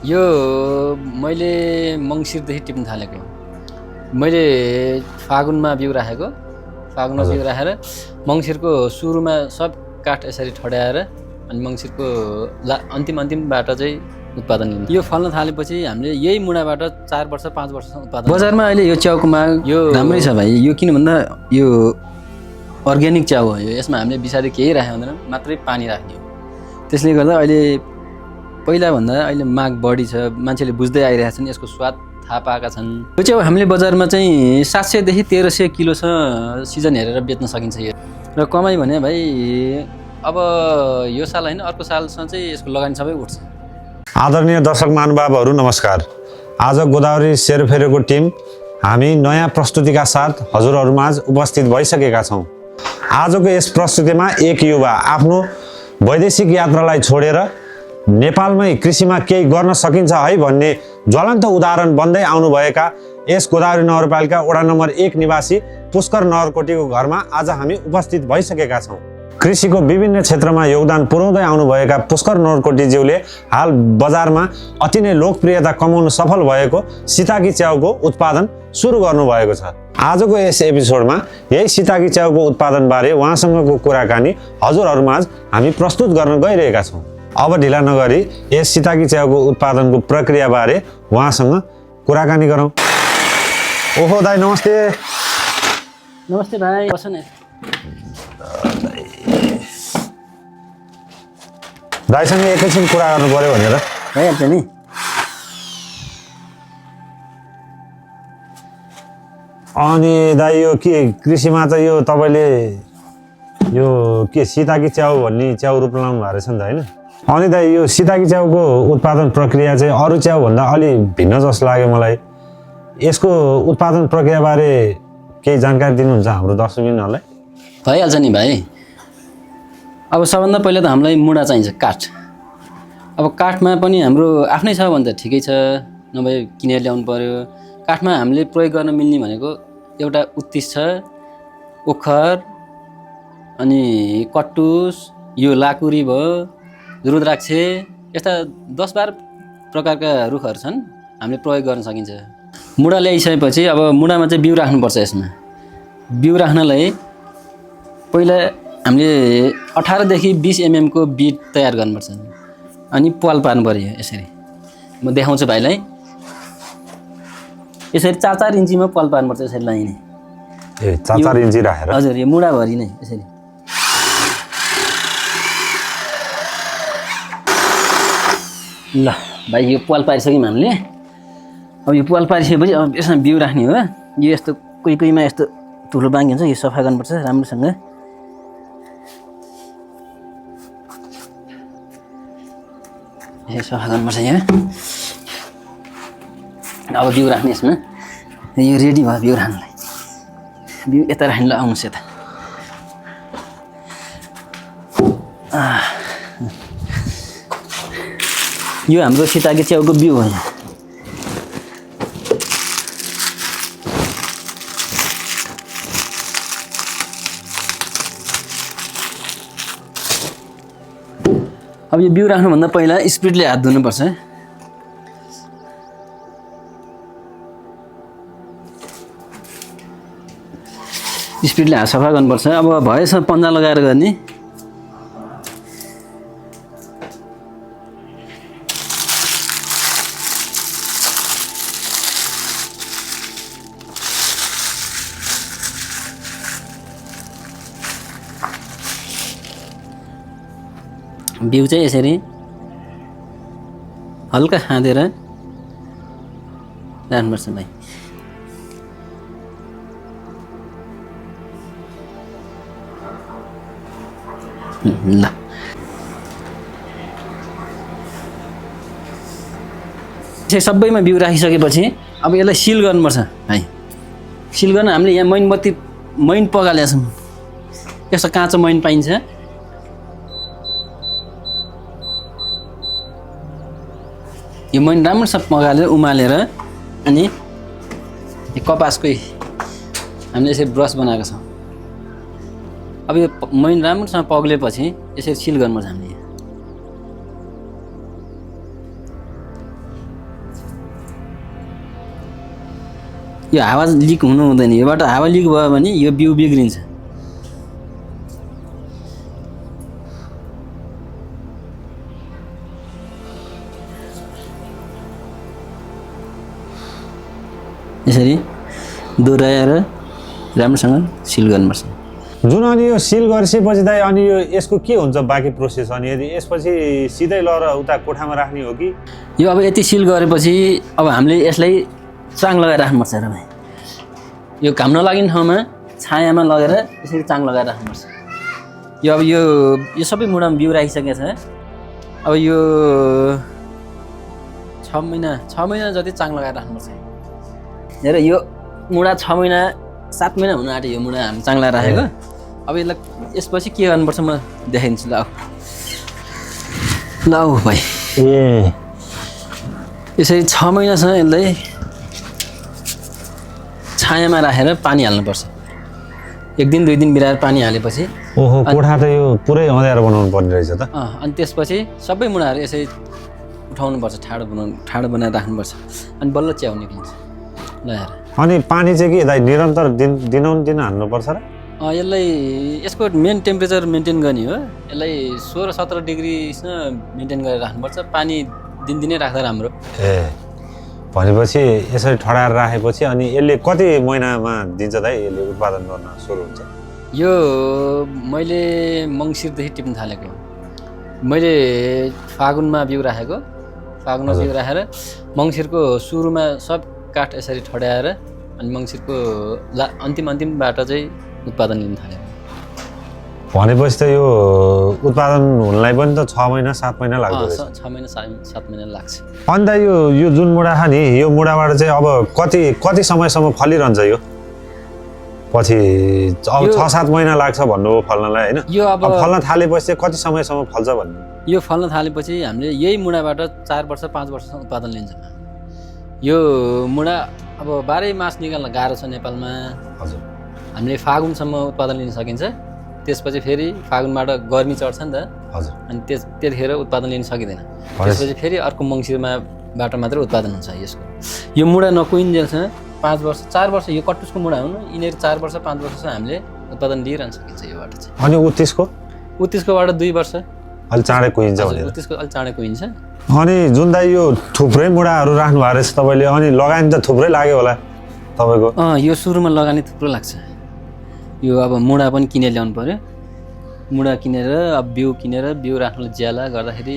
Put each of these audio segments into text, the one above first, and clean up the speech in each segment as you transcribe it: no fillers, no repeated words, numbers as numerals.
यो मैले मङ्सिरदेखि टिप्न थालेको। मैले फागुनमा बिउ राखेको, फागुनमा बिउ राखेर मङ्सिरको सुरुमा सब काठ यसरी ठड्याएर अनि मङ्सिरको अन्तिमबाट चाहिँ उत्पादन लिन्छ। यो फल्न थालेपछि हामीले यही मुढाबाट 4 वर्ष 5 वर्षसम्म उत्पादन। बजारमा अहिले यो च्याउको माग यो राम्रै छ भाइ। यो किन भन्दा यो अर्ग्यानिक च्याउ हो। यो यसमा हामीले विषादी केही राखेको हुँदैन, मात्रै पानी राख्ने हो। त्यसले गर्दा अहिले पहिलाभन्दा अहिले माग बढी छ, मान्छेले बुझ्दै आइरहेका छन्, यसको स्वाद थाहा पाएका छन्। यो च्याउ हामीले बजारमा चाहिँ 700 देखि 1300 किलोसम्म सिजन हेरेर बेच्न सकिन्छ। यो र कमाइ भने भाइ अब यो साल होइन अर्को सालसम्म चाहिँ यसको लगानी सबै उठ्छ। आदरणीय दर्शक महानुभावहरू नमस्कार। आज गोदावरी सेरोफेरोको टिम हामी नयाँ प्रस्तुतिका साथ हजुरहरूमाझ उपस्थित भइसकेका छौँ। आजको यस प्रस्तुतिमा एक युवा आफ्नो वैदेशिक यात्रालाई छोडेर नेपालमै कृषिमा केही गर्न सकिन्छ है भन्ने ज्वलन्त उदाहरण बन्दै आउनुभएका यस गोदावरी नगरपालिका वडा नम्बर 1 निवासी पुष्कर नगरकोटीको घरमा आज हामी उपस्थित भइसकेका छौँ। कृषिको विभिन्न क्षेत्रमा योगदान पुर्याउँदै आउनुभएका पुष्कर नगरकोटीज्यूले हाल बजारमा अति नै लोकप्रियता कमाउन सफल भएको सीताकी च्याउको उत्पादन सुरु गर्नुभएको छ। आजको यस एपिसोडमा यही सीताकी च्याउको उत्पादनबारे उहाँसँगको कुराकानी हजुरहरूमाझ हामी प्रस्तुत गर्न गइरहेका छौँ। अब ढिला नगरी यस सीताकी च्याउको उत्पादनको प्रक्रियाबारे उहाँसँग कुराकानी गरौँ। ओहो दाइ नमस्ते। नमस्ते भाइ, बस न। दाइसँग एकैछिन कुरा गर्नु पर्यो भनेर भइहाल्छ नि। अनि दाइ यो के कृषिमा त यो तपाईँले यो के सीताकी च्याउ भन्ने च्याउ रोप्नु भएको रहेछ नि त होइन? अनि दाइ यो सीताकी च्याउको उत्पादन प्रक्रिया चाहिँ अरू च्याउभन्दा अलि भिन्न जस्तो लाग्यो मलाई। यसको उत्पादन प्रक्रियाबारे केही जानकारी दिनुहुन्छ हाम्रो दर्शकबिनहरूलाई? भइहाल्छ नि भाइ। अब सबभन्दा पहिला त हामीलाई मुढा चाहिन्छ, काठ। अब काठमा पनि हाम्रो आफ्नै छ भने त ठिकै छ, नभए किनेर ल्याउनु पर्यो। काठमा हामीले प्रयोग गर्न मिल्ने भनेको एउटा उत्तिस छ, ओखर, अनि कट्टुस, यो लाकुरी भयो, रुद्राक्ष, यस्ता 10-12 प्रकारका रुखहरू छन् हामीले प्रयोग गर्न सकिन्छ। मुढा ल्याइसकेपछि अब मुढामा चाहिँ बिउ राख्नुपर्छ। यसमा बिउ राख्नलाई पहिला हामीले 18 देखि 20 mm को बिट तयार गर्नुपर्छ अनि पाल पार्नु पर्यो। यसरी म देखाउँछु भाइलाई। यसरी 4-4 इन्चीमा पाल पार्नुपर्छ। यसरी लाइने ए 4-4 इन्ची राखेर? हजुर, यो मुढाभरि नै यसरी। ल भाइ, यो पाल पारिसक्यौँ हामीले। अब यो पाल पारिसकेपछि अब यसमा बिउ राख्ने हो। यो यस्तो कोही कोहीमा यस्तो धुलो बाँकी हुन्छ, यो सफा गर्नुपर्छ राम्रोसँग। यसो सफा गर्नुपर्छ यहाँ। अब बिउ राख्ने यसमा। यो रेडी भयो बिउ राख्नलाई। बिउ यता राख्नुलाई आउनुहोस् यता। यो हाम्रो सीताकी च्याउको बिउ हो। यहाँ अब यो बिउ राख्नुभन्दा पहिला स्पिडले हात धुनुपर्छ। स्पिडले हात सफा गर्नुपर्छ। अब भएछ पन्जा लगाएर गर्ने। बिउ चाहिँ यसरी हल्का खाँदेर राख्नुपर्छ भाइ। ल सबैमा बिउ राखिसकेपछि अब यसलाई सिल गर्नुपर्छ भाइ। सिल गर्न हामीले यहाँ मैन पगालेका छौँ। यस्तो काँचो मैन पाइन्छ। यो मैन राम्रोसँग पगालेर उमालेर अनि यो कपासकै हामीले यसरी ब्रस बनाएको छौँ। अब यो मैन राम्रोसँग पग्लेपछि यसरी सिल गर्नुपर्छ हामीले। यो हावा लिक हुनु हुँदैन, योबाट हावा लिक भयो भने यो बिउ बिग्रिन्छ। यसरी दोहोऱ्याएर राम्रोसँग सिल गर्नुपर्छ। जुन अनि यो सिल गरिसकेपछि दाइ अनि यो यसको के हुन्छ बाँकी प्रोसेस? अनि यदि यसपछि सिधै लगेर उता कोठामा राख्ने हो कि? यो अब यति सिल गरेपछि अब हामीले यसलाई चाङ लगाएर राख्नुपर्छ र भाइ। यो घाम नलागिने ठाउँमा छायामा लगेर यसरी चाङ लगाएर राख्नुपर्छ। यो अब यो सबै मुढामा बिउ राखिसकेको छ। अब यो 6 महिना जति चाङ लगाएर राख्नुपर्छ। हेर यो मुढा 6 महिना 7 महिना हुन आँट्यो। यो मुढा हामी चाङ लगाएर राखेको। अब यसलाई यसपछि के गर्नुपर्छ म देखाइदिन्छु। ल भाइ, यसरी 6 महिनासम्म यसलाई छायामा राखेर पानी हाल्नुपर्छ। 1 दिन 2 दिन बिराएर पानी हालेपछि ओहो, कोठा त यो पुरै अँध्यारो बनाउनु पर्ने रहेछ त। अनि त्यसपछि सबै मुढाहरू यसरी उठाउनुपर्छ, ठाडो बनाएर राख्नुपर्छ। अनि बल्ल च्याउ निक्लिन्छ। ल हेर, अनि पानी चाहिँ के दाइ निरन्तर दिन हाल्नुपर्छ र? यसलाई यसको मेन टेम्परेचर मेन्टेन गर्ने हो। यसलाई 16-17 डिग्रीसँग मेन्टेन गरेर राख्नुपर्छ। पानी दिनदिनै राख्दा राम्रो। भनेपछि यसरी ठडाएर राखेपछि अनि यसले कति महिनामा दिन्छ दाइ यसले उत्पादन गर्न सुरु हुन्छ? यो मैले मङ्सिरदेखि टिप्न थालेको। मैले फागुनमा बिउ राखेको। फागुनमा बिउ राखेर मङ्सिरको सुरुमा सब काठ यसरी ठड्याएर अनि मङ्सिरको अन्तिमबाट चाहिँ उत्पादन लिन थालेको। भनेपछि त यो उत्पादन हुनलाई पनि त 6 महिना 7 महिना लाग्दो रहेछ। 6 महिना 7 महिना लाग्छ। अन्त यो जुन मुढा छ नि, यो मुढाबाट चाहिँ अब कति समयसम्म फलिरहन्छ यो? पछि अब 6-7 महिना लाग्छ भन्नु फल्नलाई होइन? यो अब फल्न थालेपछि चाहिँ कति समयसम्म फल्छ भन्नु? यो फल्न थालेपछि हामीले यही मुढाबाट 4 वर्ष 5 वर्षसम्म उत्पादन लिन्छ। यो मुढा अब 12 मास निकाल्न गाह्रो छ नेपालमा। हजुर, हामीले फागुनसम्म उत्पादन लिन सकिन्छ। त्यसपछि फेरि फागुनबाट गर्मी चढ्छ नि त। हजुर, अनि त्यतिखेर उत्पादन लिन सकिँदैन। त्यसपछि फेरि अर्को मङ्सिरबाट मात्र उत्पादन हुन्छ यसको। यो मुढा नकुइन्जेलसम्म 5 वर्ष 4 वर्ष यो कटुसको मुढा हुनु, यिनीहरू 4 वर्ष 5 वर्षसम्म हामीले उत्पादन लिइरहन सकिन्छ योबाट चाहिँ। अनि उत्तिसकोबाट 2 वर्ष अलि चाँडै कुहिन्छ भनेर? उत्तिसको अलि चाँडै कुहिन्छ। अनि जुन दाइ यो थुप्रै मुढाहरू राख्नु भएको रहेछ तपाईँले, अनि लगानी त थुप्रै लाग्यो होला तपाईँको? यो सुरुमा लगानी थुप्रो लाग्छ। यो अब मुढा पनि किनेर ल्याउनु पर्यो। मुढा किनेर अब बिउ राख्नुलाई ज्याला गर्दाखेरि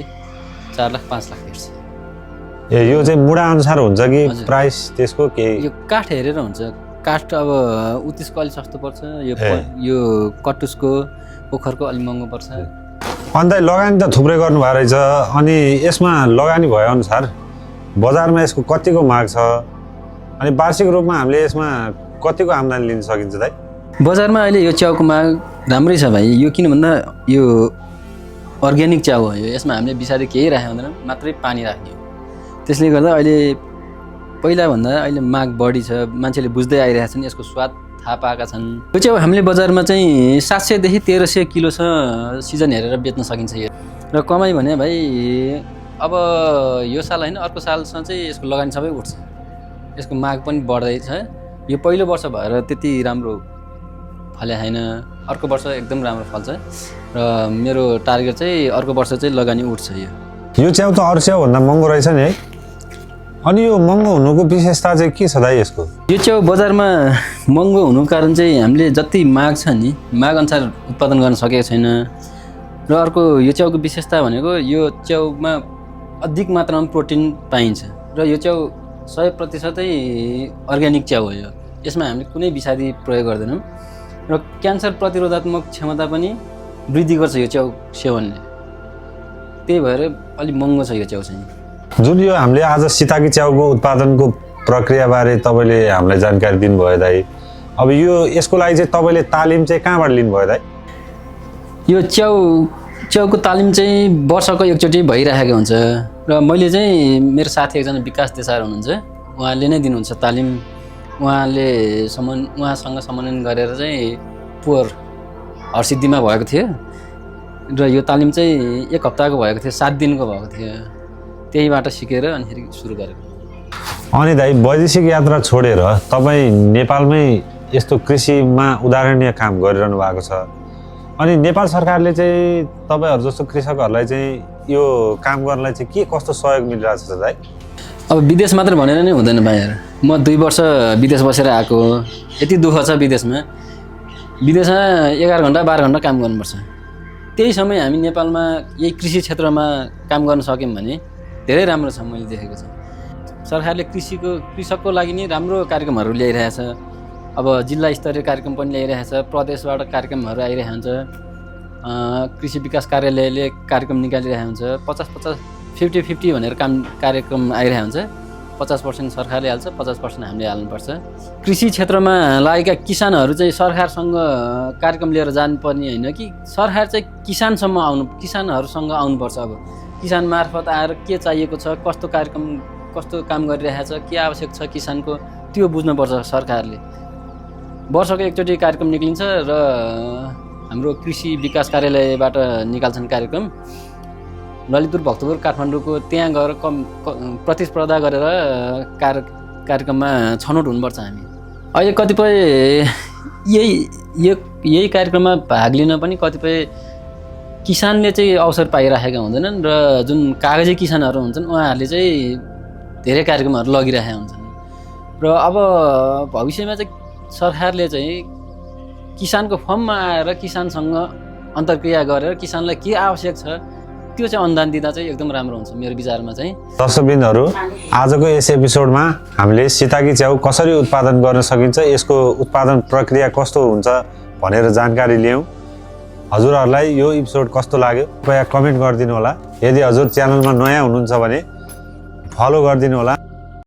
4 लाख 5 लाख पर्छ। यो चाहिँ मुढा अनुसार हुन्छ कि प्राइस त्यसको केही? यो काठ हेरेर हुन्छ। काठ अब उत्तिसको अलिक सस्तो पर्छ। यो कटुसको ओखरको अलिक महँगो पर्छ। अन्त लगानी त थुप्रै गर्नुभएको रहेछ। अनि यसमा लगानी भएअनुसार बजारमा यसको कतिको माग छ? अनि वार्षिक रूपमा हामीले यसमा कतिको आम्दानी लिन सकिन्छ दाइ? बजारमा अहिले यो च्याउको माग राम्रै छ भाइ। यो किन भन्दा यो अर्ग्यानिक च्याउ हो। यसमा हामीले बिसारी केही राखेको हुँदैन, मात्रै पानी राख्ने हो। त्यसले गर्दा अहिले पहिलाभन्दा अहिले माग बढी छ। मान्छेले बुझ्दै आइरहेछन्, यसको स्वाद थाहा पाएका छन्। यो च्याउ हामीले बजारमा चाहिँ 700 देखि 1300 किलोसम्म सिजन हेरेर बेच्न सकिन्छ। यो र कमाइ भने भाइ अब यो साल होइन अर्को सालसम्म चाहिँ यसको लगानी सबै उठ्छ। यसको माग पनि बढ्दैछ। यो पहिलो वर्ष भएर त्यति राम्रो फले छैन। अर्को वर्ष एकदम राम्रो फल्छ र मेरो टार्गेट चाहिँ अर्को वर्ष चाहिँ लगानी उठ्छ। यो च्याउ त अरू च्याउभन्दा महँगो रहेछ नि है? अनि यो महँगो हुनुको विशेषता चाहिँ के छ दाइ यसको? यो च्याउ बजारमा महँगो हुनुको कारण चाहिँ हामीले जति माग छ नि, माग अनुसार उत्पादन गर्न सकेको छैन। र अर्को यो च्याउको विशेषता भनेको यो च्याउमा अधिक मात्रामा प्रोटिन पाइन्छ। र यो च्याउ 100% अर्ग्यानिक च्याउ हो। यसमा हामीले कुनै विषादी प्रयोग गर्दैनौँ। र क्यान्सर प्रतिरोधात्मक क्षमता पनि वृद्धि गर्छ यो च्याउ सेवनले। त्यही भएर अलिक महँगो छ यो च्याउ चाहिँ। जुन यो हामीले आज सिताकी च्याउको उत्पादनको प्रक्रियाबारे तपाईँले हामीलाई जानकारी दिनुभयो दाइ। अब यसको लागि चाहिँ तपाईँले तालिम चाहिँ कहाँबाट लिनुभयो दाइ? यो च्याउको तालिम चाहिँ वर्षको एकचोटि भइरहेको हुन्छ। र मैले चाहिँ मेरो साथी एकजना विकास देसार हुनुहुन्छ, उहाँले नै दिनुहुन्छ तालिम। उहाँसँग समन्वय गरेर चाहिँ पोहोर हरसिद्धिमा भएको थियो। र यो तालिम चाहिँ 1 हप्ताको भएको थियो, 7 दिनको भएको थियो। त्यहीबाट सिकेर अनि फेरि सुरु गरेको। अनि दाइ वैदेशिक यात्रा छोडेर तपाईँ नेपालमै यस्तो कृषिमा उदाहरणीय काम गरिरहनु भएको छ। अनि नेपाल सरकारले चाहिँ तपाईँहरू जस्तो कृषकहरूलाई चाहिँ यो काम गर्नलाई चाहिँ के कस्तो सहयोग मिलिरहेको छ दाइ? अब विदेश मात्र भनेर नै हुँदैन भाइहरू। म 2 वर्ष विदेश बसेर आएको हो। यति दुःख छ विदेशमा 11 घन्टा 12 घन्टा काम गर्नुपर्छ। त्यही समय हामी नेपालमा यही कृषि क्षेत्रमा काम गर्न सक्यौँ भने धेरै राम्रो छ। मैले देखेको छ सरकारले कृषकको लागि नै राम्रो कार्यक्रमहरू ल्याइरहेछ। अब जिल्ला स्तरीय कार्यक्रम पनि ल्याइरहेछ, प्रदेशबाट कार्यक्रमहरू आइरहेको हुन्छ, कृषि विकास कार्यालयले कार्यक्रम निकालिरहेको हुन्छ। 50-50 50-50 भनेर कार्यक्रम आइरहेको हुन्छ। 50% सरकारले हाल्छ, 50% हामीले हाल्नुपर्छ। कृषि क्षेत्रमा लागेका किसानहरू चाहिँ सरकारसँग कार्यक्रम लिएर जानुपर्ने होइन कि सरकार चाहिँ किसानहरूसँग आउनुपर्छ। अब किसान मार्फत आएर के चाहिएको छ, कस्तो कार्यक्रम कस्तो काम गरिरहेछ, के आवश्यक छ किसानको, त्यो बुझ्नुपर्छ सरकारले। वर्षको एकचोटि कार्यक्रम निक्लिन्छ र हाम्रो कृषि विकास कार्यालयबाट निकाल्छन् कार्यक्रम। ललितपुर, भक्तपुर, काठमाडौँको त्यहाँ गएर प्रतिस्पर्धा गरेर कार्यक्रममा छनौट हुनुपर्छ हामी। अहिले कतिपय यही कार्यक्रममा भाग लिन पनि कतिपय किसानले चाहिँ अवसर पाइरहेका हुँदैनन् र जुन कागजी किसानहरू हुन्छन् उहाँहरूले चाहिँ धेरै कार्यक्रमहरू लगिरहेका हुन्छन्। र अब भविष्यमा चाहिँ सरकारले चाहिँ किसानको फर्ममा आएर किसानसँग अन्तर्क्रिया गरेर किसानलाई के आवश्यक छ त्यो चाहिँ अनुदान दिँदा चाहिँ एकदम राम्रो हुन्छ मेरो विचारमा चाहिँ। दर्शकबिन्दहरू, आजको यस एपिसोडमा हामीले सिताकी च्याउ कसरी उत्पादन गर्न सकिन्छ, यसको उत्पादन प्रक्रिया कस्तो हुन्छ भनेर जानकारी लियौँ। हजुरहरूलाई यो एपिसोड कस्तो लाग्यो कृपया कमेन्ट गरिदिनु होला। यदि हजुर च्यानलमा नयाँ हुनुहुन्छ भने फलो गरिदिनु होला।